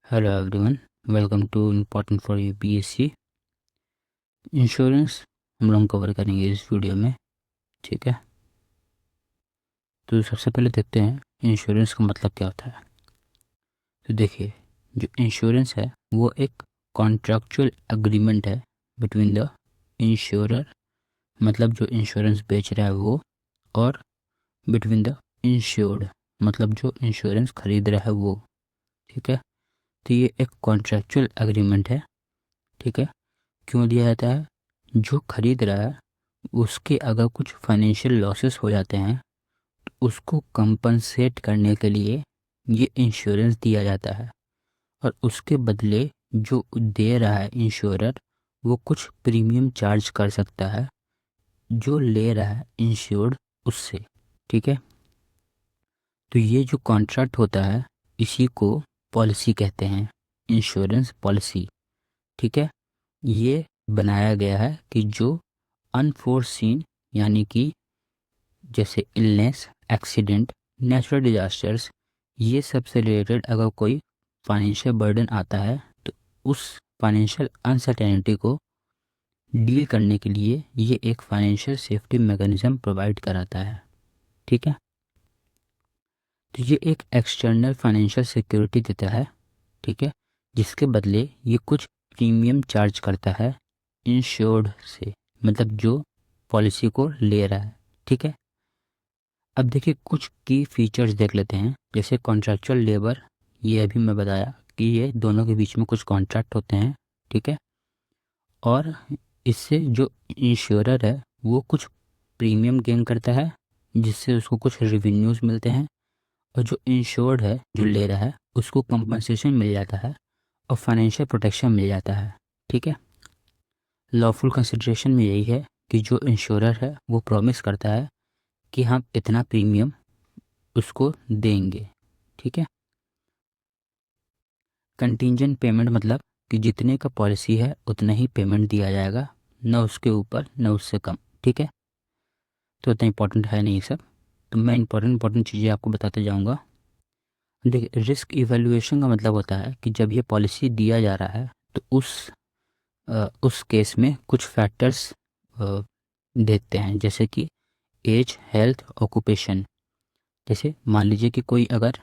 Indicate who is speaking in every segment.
Speaker 1: Hello everyone, welcome to important for you BSc insurance. हम लोग cover करेंगे इस वीडियो में। ठीक है, तो सबसे पहले देखते हैं इंश्योरेंस का मतलब क्या होता है। तो देखिए, जो इंश्योरेंस है वो एक कॉन्ट्रैक्चुअल एग्रीमेंट है बिटवीन द इंश्योरर, मतलब जो इंश्योरेंस बेच रहा है वो, और बिटवीन द इंश्योर्ड, मतलब जो इंश्योरेंस खरीद रहा है वो। ठीक है, तो ये एक कॉन्ट्रैक्चुअल एग्रीमेंट है। ठीक है, क्यों दिया जाता है? जो खरीद रहा है उसके अगर कुछ फाइनेंशियल लॉसेस हो जाते हैं तो उसको कंपनसेट करने के लिए ये इंश्योरेंस दिया जाता है, और उसके बदले जो दे रहा है इंश्योरर वो कुछ प्रीमियम चार्ज कर सकता है जो ले रहा है इंश्योर्ड उससे। ठीक है, तो ये जो कॉन्ट्रैक्ट होता है इसी को पॉलिसी कहते हैं, इंश्योरेंस पॉलिसी। ठीक है, ये बनाया गया है कि जो अनफोर्सीन, यानी कि जैसे इलनेस, एक्सीडेंट, नेचुरल डिजास्टर्स, ये सब से रिलेटेड अगर कोई फाइनेंशियल बर्डन आता है तो उस फाइनेंशियल अनसर्टेनिटी को डील करने के लिए ये एक फाइनेंशियल सेफ्टी मैकेनिज्म प्रोवाइड कराता है। ठीक है, तो ये एक एक्सटर्नल फाइनेंशियल सिक्योरिटी देता है। ठीक है, जिसके बदले ये कुछ प्रीमियम चार्ज करता है इंश्योर्ड से, मतलब जो पॉलिसी को ले रहा है। ठीक है, अब देखिए कुछ की फीचर्स देख लेते हैं, जैसे कॉन्ट्रैक्चुअल लेबर। ये अभी मैं बताया कि ये दोनों के बीच में कुछ कॉन्ट्रैक्ट होते हैं। ठीक है, और इससे जो इंश्योरर है वो कुछ प्रीमियम गेन करता है जिससे उसको कुछ रिवेन्यूज़ मिलते हैं, और जो इंश्योर्ड है जो ले रहा है उसको कंपनसेशन मिल जाता है और फाइनेंशियल प्रोटेक्शन मिल जाता है। ठीक है, लॉफुल कंसिडरेशन में यही है कि जो इंश्योरर है वो प्रॉमिस करता है कि हम इतना प्रीमियम उसको देंगे। ठीक है, कंटीजेंट पेमेंट मतलब कि जितने का पॉलिसी है उतना ही पेमेंट दिया जाएगा, न उसके ऊपर न उससे कम। ठीक है, तो इतना इंपॉर्टेंट है नहीं सब, तो मैं इंपॉर्टेंट चीज़ें आपको बताते जाऊंगा। देखिए, रिस्क इवैल्यूएशन का मतलब होता है कि जब ये पॉलिसी दिया जा रहा है तो उस केस में कुछ फैक्टर्स देखते हैं, जैसे कि एज, हेल्थ, ऑक्यूपेशन। जैसे मान लीजिए कि कोई अगर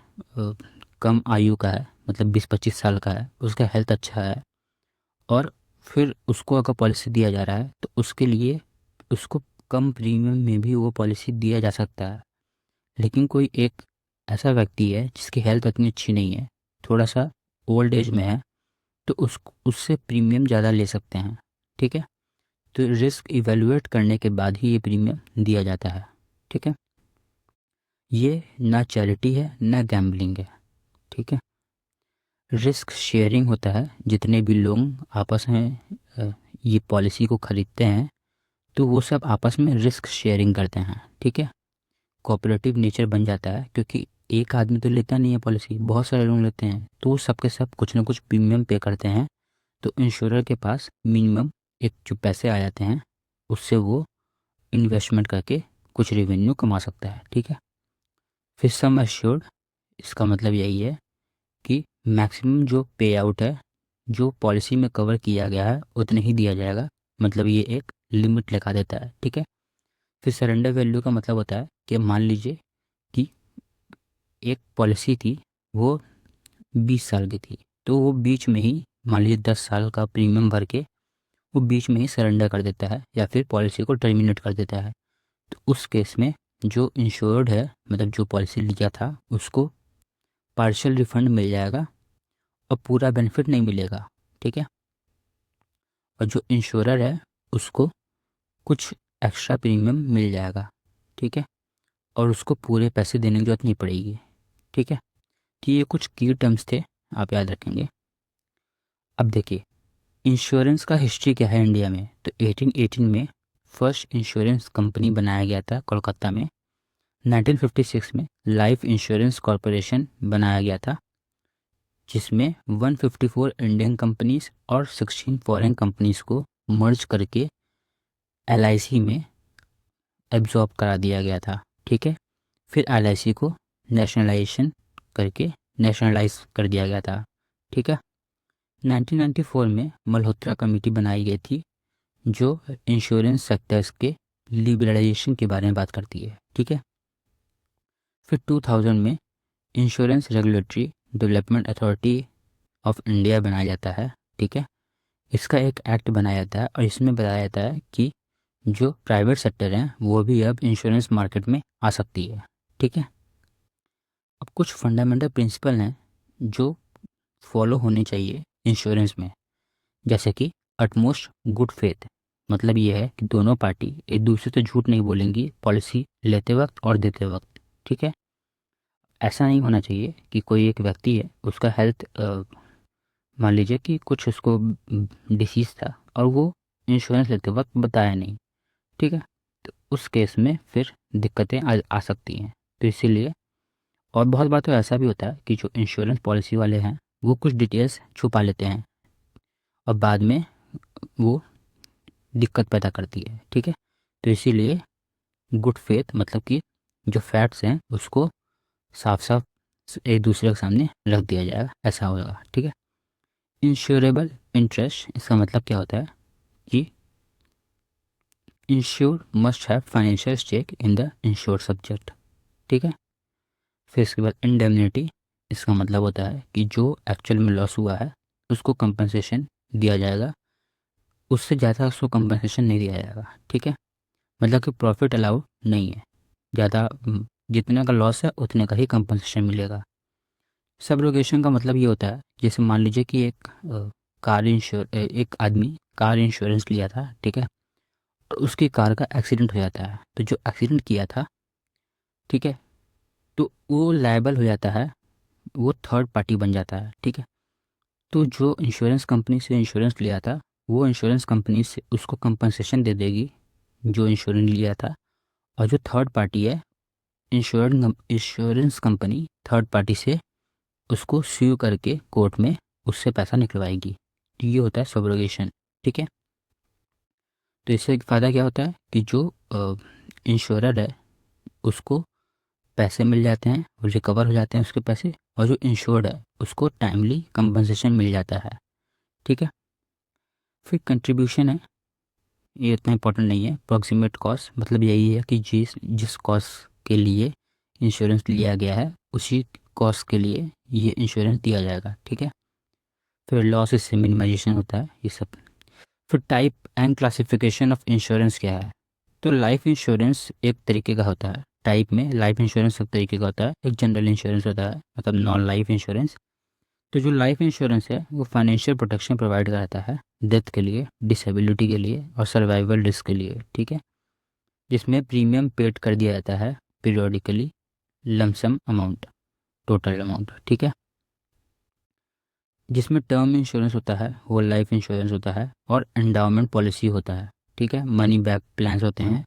Speaker 1: कम आयु का है, मतलब 20-25 साल का है, उसका हेल्थ अच्छा है, और फिर उसको अगर पॉलिसी दिया जा रहा है तो उसके लिए उसको कम प्रीमियम में भी वो पॉलिसी दिया जा सकता है। लेकिन कोई एक ऐसा व्यक्ति है जिसकी हेल्थ उतनी अच्छी नहीं है, थोड़ा सा ओल्ड एज में है, तो उससे प्रीमियम ज़्यादा ले सकते हैं। ठीक है, तो रिस्क इवेलुएट करने के बाद ही ये प्रीमियम दिया जाता है। ठीक है, ये ना चैरिटी है ना गैम्बलिंग है। ठीक है, रिस्क शेयरिंग होता है, जितने भी लोग आपस में ये पॉलिसी को खरीदते हैं तो वो सब आपस में रिस्क शेयरिंग करते हैं। ठीक है, कोऑपरेटिव नेचर बन जाता है, क्योंकि एक आदमी तो लेता नहीं है पॉलिसी, बहुत सारे लोग लेते हैं, तो वो सब के सब कुछ ना कुछ प्रीमियम पे करते हैं। तो इंश्योरर के पास मिनिमम एक जो पैसे आ जाते हैं उससे वो इन्वेस्टमेंट करके कुछ रेवेन्यू कमा सकता है। ठीक है, फिर सम एश्योर्ड, इसका मतलब यही है कि मैक्सिमम जो पे आउट है जो पॉलिसी में कवर किया गया है उतने ही दिया जाएगा, मतलब ये एक लिमिट लगा देता है। ठीक है, फिर सरेंडर वैल्यू का मतलब होता है कि मान लीजिए कि एक पॉलिसी थी, वो 20 साल की थी, तो वो बीच में ही मान लीजिए 10 साल का प्रीमियम भर के वो बीच में ही सरेंडर कर देता है या फिर पॉलिसी को टर्मिनेट कर देता है। तो उस केस में जो इंश्योर्ड है, मतलब जो पॉलिसी लिया था, उसको पार्शियल रिफंड मिल जाएगा और पूरा बेनिफिट नहीं मिलेगा। ठीक है, और जो इंश्योरर है उसको कुछ एक्स्ट्रा प्रीमियम मिल जाएगा। ठीक है, और उसको पूरे पैसे देने की जरूरत नहीं पड़ेगी। ठीक है, तो ये कुछ की टर्म्स थे, आप याद रखेंगे। अब देखिए, इंश्योरेंस का हिस्ट्री क्या है इंडिया में। तो 1818 में फर्स्ट इंश्योरेंस कंपनी बनाया गया था कोलकाता में। 1956 में लाइफ इंश्योरेंस कॉरपोरेशन बनाया गया था, जिसमें 154 इंडियन कंपनीज और 16 फॉरेन कंपनीज को मर्ज करके एलआईसी में एब्जॉर्ब करा दिया गया था। ठीक है, फिर एलआईसी को नेशनलाइजेशन करके नेशनलाइज कर दिया गया था ठीक है। 1994 में मल्होत्रा कमेटी बनाई गई थी जो इंश्योरेंस सेक्टर्स के लिबरलाइजेशन के बारे में बात करती है, ठीक है। फिर 2000 में insurance regulatory development authority of India बनाया जाता है, ठीक है। इसका एक एक्ट बनाया जाता है और इसमें बताया जाता है कि जो प्राइवेट सेक्टर हैं वो भी अब इंश्योरेंस मार्केट में आ सकती है, ठीक है। अब कुछ फंडामेंटल प्रिंसिपल हैं जो फॉलो होने चाहिए इंश्योरेंस में, जैसे कि अटमोस्ट गुड फेथ, मतलब ये है कि दोनों पार्टी एक दूसरे से झूठ नहीं बोलेंगी पॉलिसी लेते वक्त और देते वक्त, ठीक है। ऐसा नहीं होना चाहिए कि कोई एक व्यक्ति है, उसका हेल्थ मान लीजिए कि कुछ उसको डिसीज़ था और वो इंश्योरेंस लेते वक्त बताया नहीं, ठीक है। तो उस केस में फिर दिक्कतें आ सकती हैं। तो इसीलिए, और बहुत बार तो ऐसा भी होता है कि जो इंश्योरेंस पॉलिसी वाले हैं वो कुछ डिटेल्स छुपा लेते हैं और बाद में वो दिक्कत पैदा करती है, ठीक है। तो इसीलिए गुड फेथ मतलब कि जो फैक्ट्स हैं उसको साफ साफ एक दूसरे के सामने रख दिया जाएगा, ऐसा होगा, ठीक है। इंश्योरेबल इंटरेस्ट, इसका मतलब क्या होता है कि insure must have financial stake in the insure subject, ठीक है। फिर इसके बाद इंडेमनिटी, इसका मतलब होता है कि जो एक्चुअल में लॉस हुआ है उसको कंपनसेशन दिया जाएगा, उससे ज़्यादा उसको कंपनसेशन नहीं दिया जाएगा, ठीक है। मतलब कि प्रॉफिट अलाउड नहीं है, ज़्यादा जितने का लॉस है उतने का ही कंपनसेशन मिलेगा। सबरोगेशन का मतलब ये होता है, जैसे मान लीजिए कि एक आदमी कार इंश्योरेंस लिया था, ठीक है, और उसकी कार का एक्सीडेंट हो जाता है, तो जो एक्सीडेंट किया था, ठीक है, तो वो लायबल हो जाता है, वो थर्ड पार्टी बन जाता है, ठीक है। तो जो इंश्योरेंस कंपनी से इंश्योरेंस लिया था वो इंश्योरेंस कंपनी से उसको कंपनसेशन दे देगी जो इंश्योरेंस लिया था, और जो थर्ड पार्टी है इंश्योरेंस कंपनी थर्ड पार्टी से उसको स्यू करके कोर्ट में उससे पैसा निकलवाएगी। तो ये होता है सब्रोगेशन, ठीक है। तो इससे फ़ायदा क्या होता है कि जो इंश्योरर है उसको पैसे मिल जाते हैं, रिकवर हो जाते हैं उसके पैसे, और जो इंश्योर्ड है उसको टाइमली कंपनसेशन मिल जाता है, ठीक है। फिर कंट्रीब्यूशन है, ये इतना इंपॉर्टेंट नहीं है। अप्रॉक्सीमेट कॉस्ट मतलब यही है कि जिस जिस कॉस्ट के लिए इंश्योरेंस लिया गया है उसी कॉस्ट के लिए ये इंश्योरेंस दिया जाएगा, ठीक है। फिर लॉस इससे मिनिमाइजेशन होता है, ये सब। फिर type and classification of insurance क्या है। तो लाइफ इंश्योरेंस एक तरीके का होता है, टाइप में लाइफ इंश्योरेंस एक तरीके का होता है, एक जनरल इंश्योरेंस होता है, मतलब नॉन लाइफ इंश्योरेंस। तो जो लाइफ इंश्योरेंस है वो फाइनेंशियल प्रोटेक्शन प्रोवाइड कराता है डेथ के लिए, डिसेबिलिटी के लिए और सर्वाइवल रिस्क के लिए, ठीक है। जिसमें प्रीमियम पेड कर दिया जाता है periodically, lump sum amount, total amount, ठीक है। जिसमें टर्म इंश्योरेंस होता है, होल लाइफ इंश्योरेंस होता है और एंडाउमेंट पॉलिसी होता है, ठीक है। मनी बैक प्लान्स होते हैं,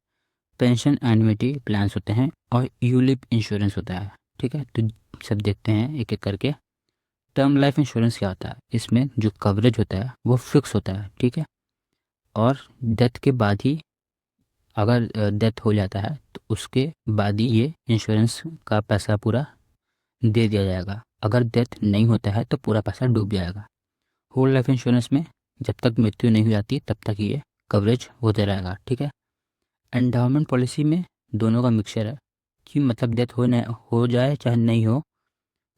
Speaker 1: पेंशन एन्युटी प्लान्स होते हैं और यूलिप इंश्योरेंस होता है, ठीक है। तो सब देखते हैं एक एक करके। टर्म लाइफ इंश्योरेंस क्या होता है, इसमें जो कवरेज होता है वो फिक्स होता है, ठीक है। और डेथ के बाद ही, अगर डेथ हो जाता है तो उसके बाद ही ये इंश्योरेंस का पैसा पूरा दे दिया जाएगा, अगर डेथ नहीं होता है तो पूरा पैसा डूब जाएगा। होल लाइफ इंश्योरेंस में जब तक मृत्यु नहीं हो जाती तब तक ये कवरेज होते रहेगा, ठीक है। एंडाउमेंट पॉलिसी में दोनों का मिक्सचर है कि मतलब डेथ हो जाए चाहे नहीं हो,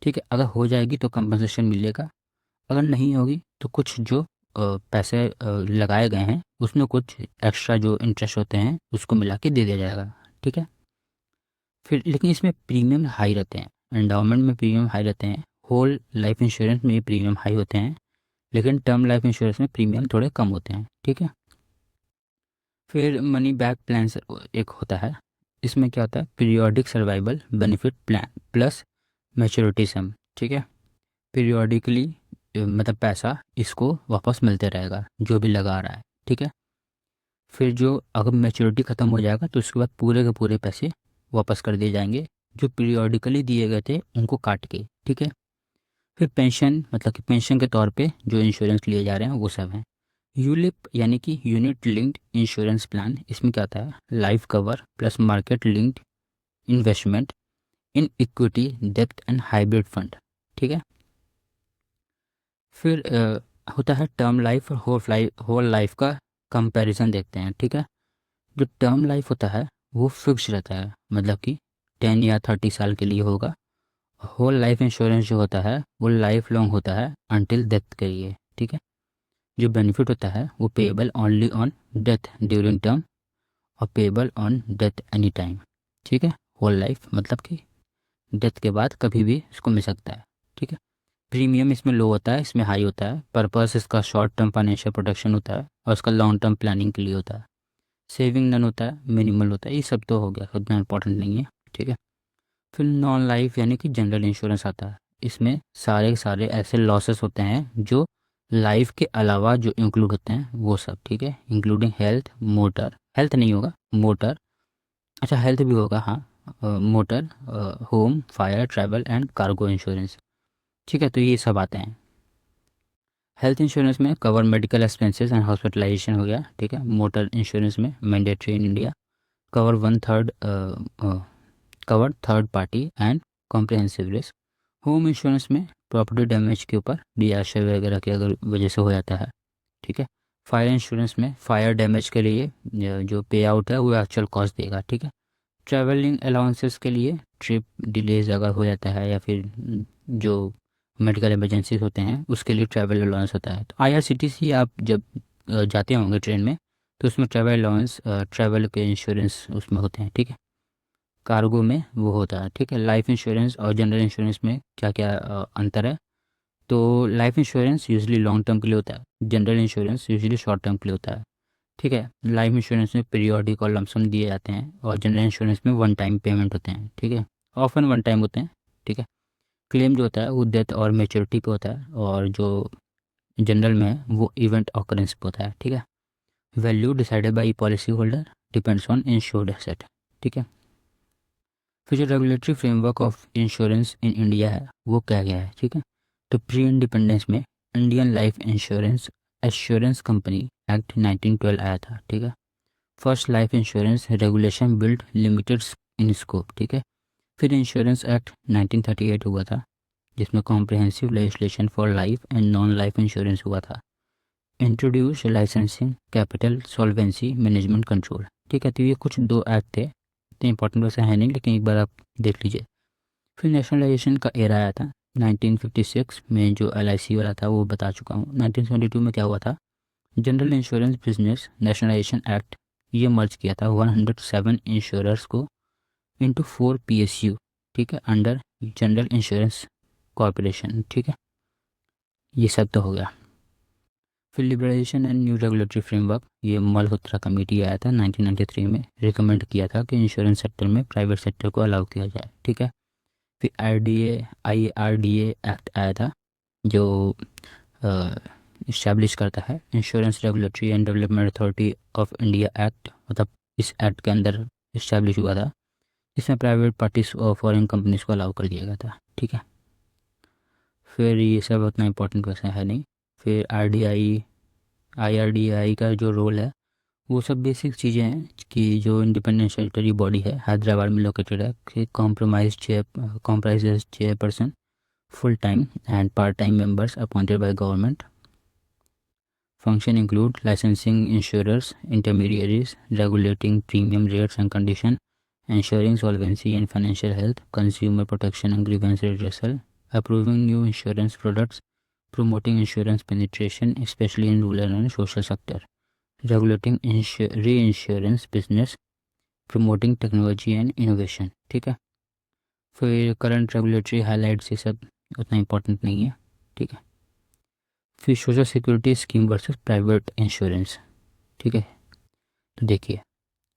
Speaker 1: ठीक है। अगर हो जाएगी तो कंपनसेशन मिलेगा, अगर नहीं होगी तो कुछ जो पैसे लगाए गए हैं उसमें कुछ एक्स्ट्रा जो इंटरेस्ट होते हैं उसको मिला के दे दिया जाएगा, ठीक है। फिर लेकिन इसमें प्रीमियम हाई रहते हैं, एंडाउमेंट में प्रीमियम हाई रहते हैं, होल लाइफ इंश्योरेंस में प्रीमियम हाई होते हैं, लेकिन टर्म लाइफ इंश्योरेंस में प्रीमियम थोड़े कम होते हैं, ठीक है। फिर मनी बैक प्लान एक होता है, इसमें क्या होता है, periodic survival benefit plan plus maturity sum, ठीक है। पीरियोडिकली मतलब पैसा इसको वापस मिलते रहेगा जो भी लगा रहा है, ठीक है। फिर जो अगर मैच्योरिटी ख़त्म हो जाएगा तो उसके बाद पूरे के पूरे पैसे वापस कर दिए जाएंगे जो पीरियोडिकली दिए गए थे उनको काट के, ठीक है। फिर पेंशन मतलब कि पेंशन के तौर पे जो इंश्योरेंस लिए जा रहे हैं वो सब हैं। यूलिप यानी कि यूनिट लिंक्ड इंश्योरेंस प्लान, इसमें क्या होता है, life cover plus market linked investment in equity depth and hybrid fund, ठीक है। फिर होता है टर्म लाइफ और होल लाइफ का कंपैरिजन देखते हैं। ठीक है, जो टर्म लाइफ होता है वो फिक्स रहता है, मतलब कि 10 या 30 साल के लिए होगा। होल लाइफ इंश्योरेंस जो होता है वो लाइफ लॉन्ग होता है अनटिल डेथ के लिए। ठीक है, जो बेनिफिट होता है वो payable only on death during term और payable on death any time. ठीक है, होल लाइफ मतलब कि डेथ के बाद कभी भी इसको मिल सकता है। ठीक है, प्रीमियम इसमें लो होता है, इसमें हाई होता है। पर्पस इसका शॉर्ट टर्म फाइनेंशियल प्रोटेक्शन होता है और इसका लॉन्ग टर्म प्लानिंग के लिए होता है। सेविंग नन होता है, मिनिमल होता है। ये सब तो हो गया, उतना इंपॉर्टेंट नहीं है। ठीक है, फिर नॉन लाइफ यानी कि जनरल इंश्योरेंस आता है। इसमें सारे के सारे ऐसे लॉसेस होते हैं जो लाइफ के अलावा जो इंक्लूड होते हैं वो सब। ठीक है, इंक्लूडिंग हेल्थ, मोटर, हेल्थ नहीं होगा, मोटर, अच्छा हेल्थ भी होगा हाँ, motor, home, fire, travel and cargo insurance. ठीक है, तो ये सब आते हैं। हेल्थ इंश्योरेंस में cover medical expenses and hospitalisation हो गया। ठीक है, मोटर इंश्योरेंस में mandatory in India, cover 1/3 cover third party and comprehensive risk. Home insurance में प्रॉपर्टी डैमेज के ऊपर डिजास्टर वगैरह की अगर वजह से हो जाता है। ठीक है, फायर इंश्योरेंस में फायर डैमेज के लिए जो पे आउट है वो एक्चुअल कॉस्ट देगा। ठीक है, ट्रैवलिंग अलाउंसेस के लिए ट्रिप डिलेज अगर हो जाता है या फिर जो मेडिकल इमरजेंसीज होते हैं उसके लिए ट्रैवल अलाउंस होता है। तो IRCTC आप जब जाते होंगे ट्रेन में तो उसमें ट्रैवल अलाउंस, ट्रैवल के इंश्योरेंस उसमें होते हैं। ठीक है, कार्गो में वो होता है। ठीक है, लाइफ इंश्योरेंस और जनरल इंश्योरेंस में क्या क्या अंतर है? तो life insurance usually long term के लिए होता है, general insurance usually short term के लिए होता है। ठीक है, लाइफ इंश्योरेंस में पीरियोडिक और लमसम दिए जाते हैं और जनरल इंश्योरेंस में वन टाइम पेमेंट होते हैं। ठीक है, ऑफन वन टाइम होते हैं। ठीक है, क्लेम जो होता है वो डेथ और मेच्योरिटी पे होता है और जो जनरल में है वो इवेंट ऑकरेंस पे होता है। ठीक है, value decided by policy holder, depends on insured asset. ठीक है, फिर जो regulatory framework of insurance in India है वो क्या गया है? ठीक है, तो प्री इंडिपेंडेंस में Indian life insurance assurance company act 1912 आया था। ठीक है, first life insurance regulation build limited in scope. ठीक है, फिर इंश्योरेंस एक्ट 1938 हुआ था जिसमें comprehensive legislation for life and non life insurance हुआ था। Introduce licensing, capital, solvency, management control. ठीक है, तो ये कुछ दो एक्ट थे, इतने इंपॉर्टेंट वैसे है नहीं लेकिन एक बार आप देख लीजिए। फिर नेशनलाइजेशन का एरा आया था 1956 में, जो LIC वाला था वो बता चुका हूँ। 1972 में क्या हुआ था? General insurance business nationalisation act, ये मर्ज किया था 107 इंश्योरर्स को इंटू 4 PSU। ठीक है, अंडर जनरल इंश्योरेंस कॉरपोरेशन। ठीक है, ये सब तो हो गया। फिर liberalisation and new regulatory framework, ये मल्होत्रा कमेटी आया था 1993 में, रिकमेंड किया था कि इंश्योरेंस सेक्टर में प्राइवेट सेक्टर को अलाउ किया जाए। ठीक है, फिर IRDA एक्ट आया था जो इस्टेब्लिश करता है insurance regulatory and development authority of India act, मतलब इस एक्ट के अंदर इस्टेब्लिश हुआ था, इसमें प्राइवेट पार्टीज और फॉरेन कंपनीज को अलाउ कर दिया गया था। ठीक है, फिर ये सब उतना इंपॉर्टेंट वैसे है नहीं। फिर IRDAI का जो रोल है वो सब बेसिक चीज़ें हैं कि जो इंडिपेंडेंट स्टैट्यूटरी बॉडी है, हैदराबाद में लोकेटेड है, कि comprises chairperson, full time and part time members appointed by government. Function include licensing insurers, intermediaries, regulating premium rates and condition, ensuring solvency and financial health, consumer protection and grievance redressal, approving new insurance products, promoting insurance penetration, especially in rural and social sector, regulating reinsurance business, promoting technology and innovation। ठीक है, फिर current regulatory highlights ये सब उतना important नहीं है। ठीक है, फिर social security scheme versus private insurance. ठीक है, तो देखिए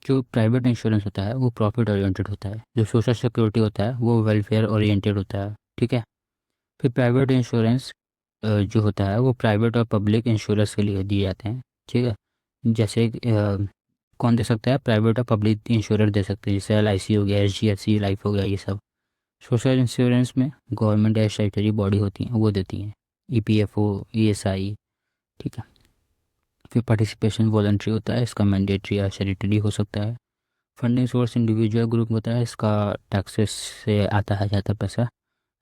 Speaker 1: जो प्राइवेट इंश्योरेंस होता है वो प्रॉफिट ओरिएंटेड होता है, जो सोशल सिक्योरिटी होता है वो वेलफेयर ओरिएंटेड होता है। ठीक है, फिर प्राइवेट इंश्योरेंस जो होता है वो प्राइवेट और पब्लिक इंश्योरेंस के लिए दिए जाते हैं। ठीक है, जैसे कौन दे सकता है? प्राइवेट और पब्लिक इंश्योरेंस दे सकते हैं, जैसे LIC हो गया, SGFC लाइफ हो गया, ये सब। सोशल इंश्योरेंस में गवर्नमेंट या स्टैट्यूटरी बॉडी होती हैं वो देती हैं, EPFO, ESI। ठीक है, फिर पार्टिसिपेशन वॉलंटरी होता है, इसका मैंडेटरी या चैरिटरी हो सकता है। फंडिंग सोर्स इंडिविजुअल ग्रुप होता है, इसका टैक्सेस से आता है ज़्यादा पैसा।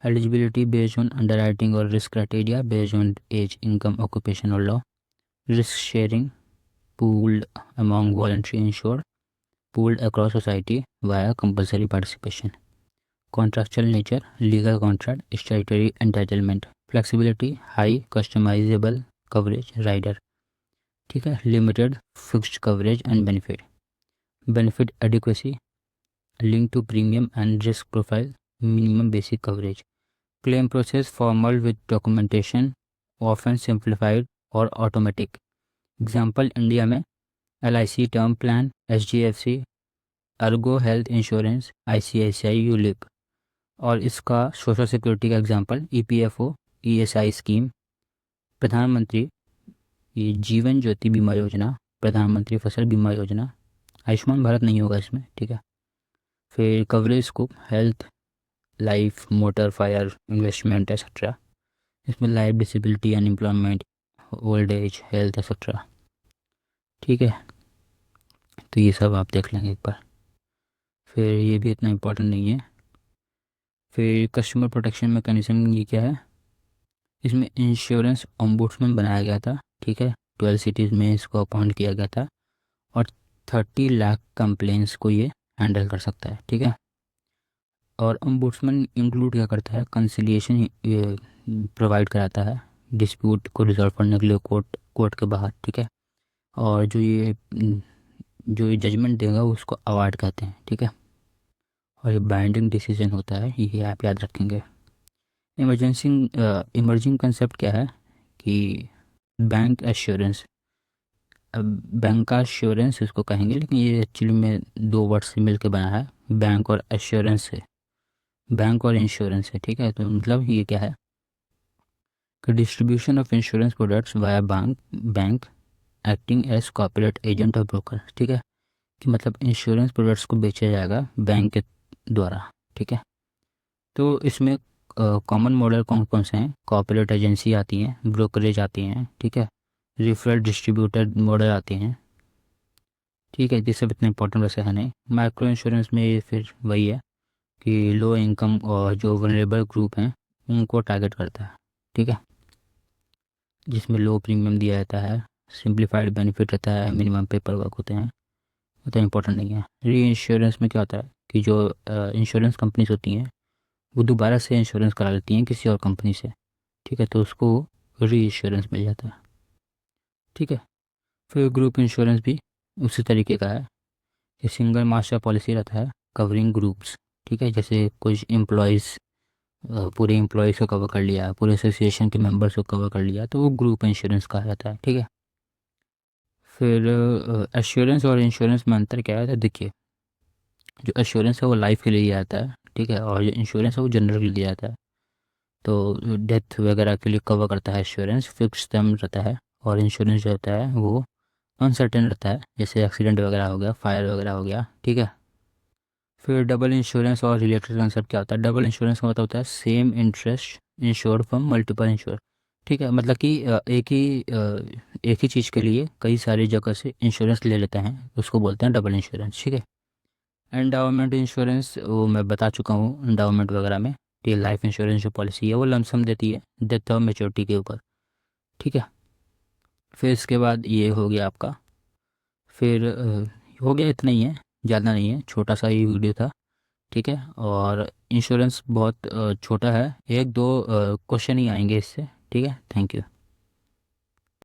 Speaker 1: एलिजिबिलिटी बेस्ड ऑन अंडरराइटिंग और risk criteria based on age, income, occupation और law. Risk sharing pooled among voluntary insured, pooled across society via compulsory participation. Contractual nature, legal contract, statutory entitlement, flexibility, high customizable coverage rider, ठीक है। Limited fixed coverage and benefit, benefit adequacy, link to premium and risk profile, minimum basic coverage. Claim process formal with documentation, often simplified और automatic. Example India में LIC term plan, HDFC, Ergo health insurance, ICICI ULIP. और इसका social security का example EPFO, ESI scheme, Pradhan Mantri ये जीवन ज्योति बीमा योजना, प्रधानमंत्री फसल बीमा योजना। आयुष्मान भारत नहीं होगा इसमें, ठीक है। फिर coverage scope, health, life, motor, fire, investment etcetera. इसमें life, disability, unemployment, old age, health etcetera, ठीक है। तो ये सब आप देख लेंगे एक बार। फिर ये भी इतना इम्पोर्टेंट नहीं है। फिर कस्टमर प्रोटेक्शन मैकेनिज्म ये क्या है, इसमें इंश्योरेंस ओम्बुड्समैन बनाया गया था, ठीक है। 12 सिटीज़ में इसको अपॉइंट किया गया था और 30 लाख कंप्लेंट्स को ये हैंडल कर सकता है, ठीक है। और ओम्बुड्समैन इंक्लूड क्या करता है, कंसिलिएशन प्रोवाइड कराता है, डिस्प्यूट को रिजॉल्व करने के लिए कोर्ट के बाहर, ठीक है। और जो ये जजमेंट देगा उसको अवार्ड कहते हैं, ठीक है। और ये बाइंडिंग डिसीजन होता है, ये आप याद रखेंगे। इमर्जिंग कंसेप्ट क्या है कि बैंक एश्योरेंस, बैंक का एश्योरेंस इसको कहेंगे, लेकिन ये एक्चुअली में 2 वर्ड से मिलकर बना है, बैंक और एश्योरेंस है, बैंक और इंश्योरेंस है, ठीक है। तो मतलब ये क्या है कि distribution of insurance products via bank acting as corporate agent और ब्रोकर, ठीक है। कि मतलब इंश्योरेंस प्रोडक्ट्स को बेचा जाएगा बैंक के द्वारा, ठीक है। तो इसमें कॉमन मॉडल कौन कौन से हैं, कॉर्पोरेट एजेंसी आती हैं, ब्रोकरेज आती हैं, ठीक है, रिफरल डिस्ट्रीब्यूटर मॉडल आते हैं, ठीक है। ये सब इतना इंपॉर्टेंट वैसे है नहीं। माइक्रो इंश्योरेंस में ये फिर वही है कि लो इनकम और जो वनरेबल ग्रुप हैं उनको टारगेट करता है, ठीक है, जिसमें लो प्रीमियम दिया जाता है, सिंप्लीफाइड बेनिफिट रहता है, मिनिमम पेपर वर्क होते हैं, उतना इंपॉर्टेंट नहीं है। री इंश्योरेंस में क्या होता है कि जो इंश्योरेंस कंपनीज होती हैं वो दोबारा से इंश्योरेंस करा लेती हैं किसी और कंपनी से, ठीक है, तो उसको री इंश्योरेंस मिल जाता है, ठीक है। फिर ग्रुप इंश्योरेंस भी उसी तरीके का है कि सिंगल मास्टर पॉलिसी रहता है कवरिंग ग्रुप्स, ठीक है। जैसे कुछ एम्प्लॉयज़, पूरे एम्प्लॉयज़ को कवर कर लिया, पूरे एसोसिएशन के मेंबर्स को कवर कर लिया, तो वो ग्रुप इंश्योरेंस कहा जाता है, ठीक है। फिर एश्योरेंस और इंश्योरेंस में अंतर क्या है, देखिए जो एश्योरेंस है वो लाइफ के लिए दिया जाता है, ठीक है, और जो इंश्योरेंस है वो जनरल के लिए दिया जाता है। तो डेथ वगैरह के लिए कवर करता है एश्योरेंस, फिक्स टर्म रहता है, और इंश्योरेंस जो होता है वो अनसर्टेन रहता है, जैसे एक्सीडेंट वगैरह हो गया, फायर वगैरह हो गया, ठीक है। फिर डबल इंश्योरेंस और रिलेटेड कंसेप्ट क्या होता है, डबल इंश्योरेंस का मतलब होता है same interest insured from multiple ensure, ठीक है। मतलब कि एक ही चीज़ के लिए कई सारी जगह से इंश्योरेंस ले लेते हैं, उसको बोलते हैं डबल इंश्योरेंस, ठीक है। एंडाउमेंट इंश्योरेंस वो मैं बता चुका हूँ एंडाउमेंट वगैरह में, ये लाइफ इंश्योरेंस जो पॉलिसी है वो लमसम देती है डेथ और मेच्योरिटी के ऊपर, ठीक है। फिर इसके बाद ये हो गया आपका, फिर हो गया, इतना ही है, ज़्यादा नहीं है, छोटा सा ये वीडियो था, ठीक है। और इंश्योरेंस बहुत छोटा है, 1-2 क्वेश्चन ही आएंगे इससे, ठीक है। Thank you.